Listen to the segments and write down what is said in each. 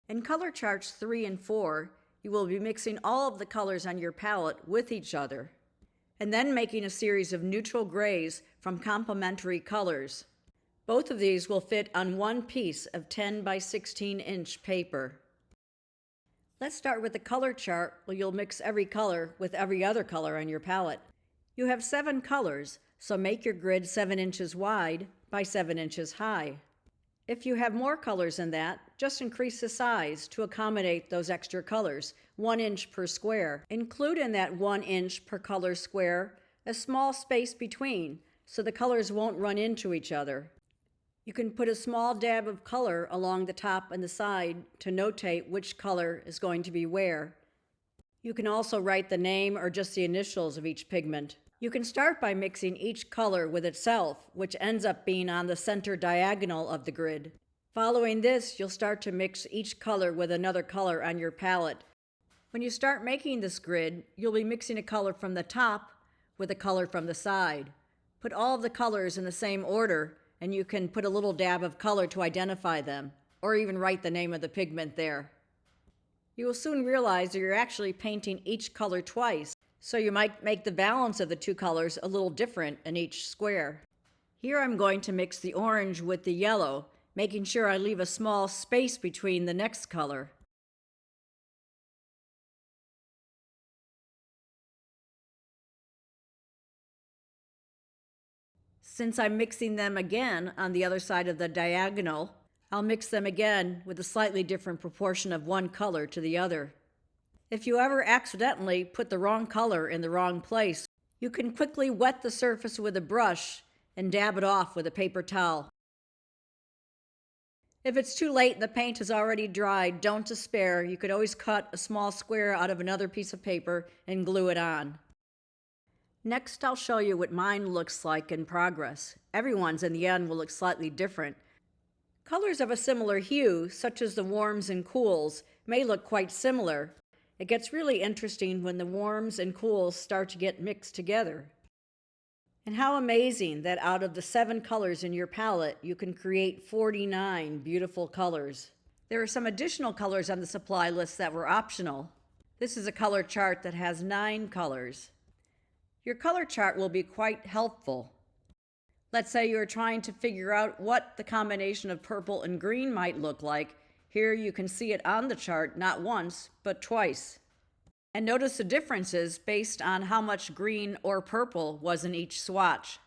In color charts 3 and 4, you will be mixing all of the colors on your palette with each other, and then making a series of neutral grays from complementary colors. Both of these will fit on one piece of 10 by 16 inch paper. Let's start with the color chart where you'll mix every color with every other color on your palette. You have 7 colors, so make your grid 7 inches wide by 7 inches high. If you have more colors than that, just increase the size to accommodate those extra colors, 1 inch per square. Include in that 1 inch per color square a small space between, so the colors won't run into each other. You can put a small dab of color along the top and the side to notate which color is going to be where. You can also write the name or just the initials of each pigment. You can start by mixing each color with itself, which ends up being on the center diagonal of the grid. Following this, you'll start to mix each color with another color on your palette. When you start making this grid, you'll be mixing a color from the top with a color from the side. Put all of the colors in the same order, and you can put a little dab of color to identify them, or even write the name of the pigment there. You will soon realize that you're actually painting each color twice, so you might make the balance of the 2 colors a little different in each square. Here I'm going to mix the orange with the yellow, making sure I leave a small space between the next color. Since I'm mixing them again on the other side of the diagonal, I'll mix them again with a slightly different proportion of one color to the other. If you ever accidentally put the wrong color in the wrong place, you can quickly wet the surface with a brush and dab it off with a paper towel. If it's too late and the paint is already dried, don't despair. You could always cut a small square out of another piece of paper and glue it on. Next, I'll show you what mine looks like in progress. Everyone's in the end will look slightly different. Colors of a similar hue, such as the warms and cools, may look quite similar. It gets really interesting when the warms and cools start to get mixed together. And how amazing that out of the 7 colors in your palette, you can create 49 beautiful colors. There are some additional colors on the supply list that were optional. This is a color chart that has 9 colors. Your color chart will be quite helpful. Let's say you're trying to figure out what the combination of purple and green might look like. Here you can see it on the chart not once, but twice. And notice the differences based on how much green or purple was in each swatch.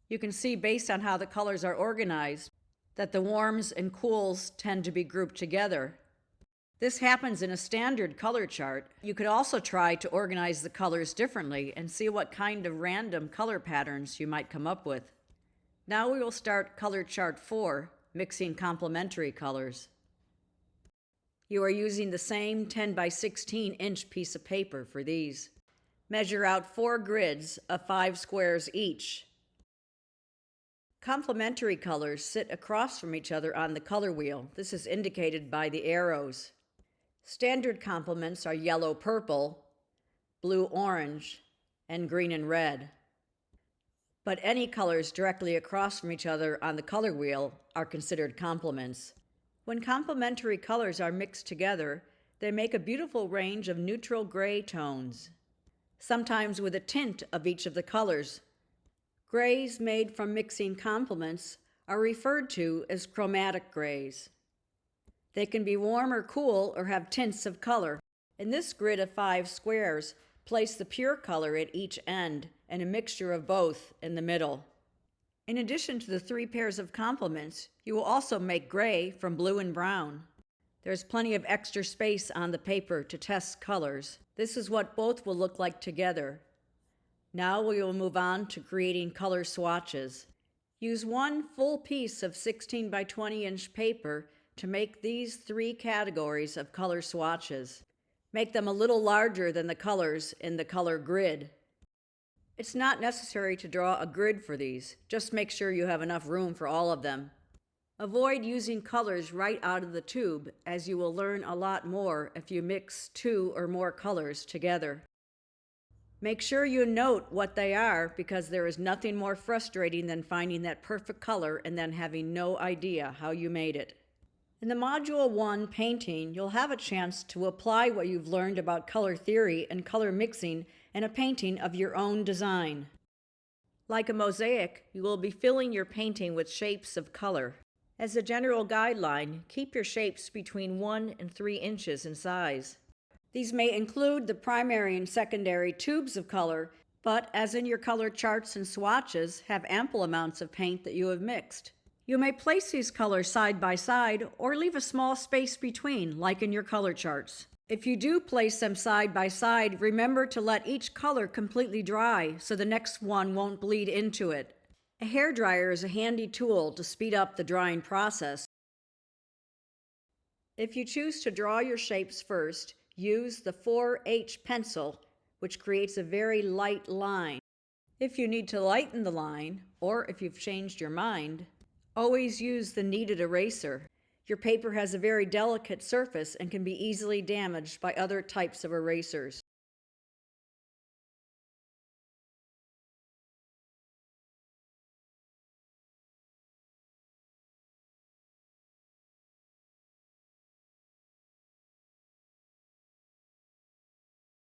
You can see based on how the colors are organized that the warms and cools tend to be grouped together. This happens in a standard color chart. You could also try to organize the colors differently and see what kind of random color patterns you might come up with. Now we will start color chart 4, mixing complementary colors. You are using the same 10 by 16 inch piece of paper for these. Measure out 4 grids of 5 squares each. Complementary colors sit across from each other on the color wheel. This is indicated by the arrows. Standard complements are yellow-purple, blue-orange, and green and red. But any colors directly across from each other on the color wheel are considered complements. When complementary colors are mixed together, they make a beautiful range of neutral gray tones, sometimes with a tint of each of the colors. Grays made from mixing complements are referred to as chromatic grays. They can be warm or cool or have tints of color. In this grid of 5 squares, place the pure color at each end and a mixture of both in the middle. In addition to the 3 pairs of complements, you will also make gray from blue and brown. There's plenty of extra space on the paper to test colors. This is what both will look like together. Now we will move on to creating color swatches. Use 1 full piece of 16 by 20 inch paper to make these 3 categories of color swatches. Make them a little larger than the colors in the color grid. It's not necessary to draw a grid for these. Just make sure you have enough room for all of them. Avoid using colors right out of the tube, as you will learn a lot more if you mix 2 or more colors together. Make sure you note what they are, because there is nothing more frustrating than finding that perfect color and then having no idea how you made it. In the Module 1 painting, you'll have a chance to apply what you've learned about color theory and color mixing in a painting of your own design. Like a mosaic, you will be filling your painting with shapes of color. As a general guideline, keep your shapes between 1 and 3 inches in size. These may include the primary and secondary tubes of color, but as in your color charts and swatches, have ample amounts of paint that you have mixed. You may place these colors side by side or leave a small space between, like in your color charts. If you do place them side by side, remember to let each color completely dry so the next one won't bleed into it. A hairdryer is a handy tool to speed up the drying process. If you choose to draw your shapes first, use the 4H pencil, which creates a very light line. If you need to lighten the line, or if you've changed your mind, always use the kneaded eraser. Your paper has a very delicate surface and can be easily damaged by other types of erasers.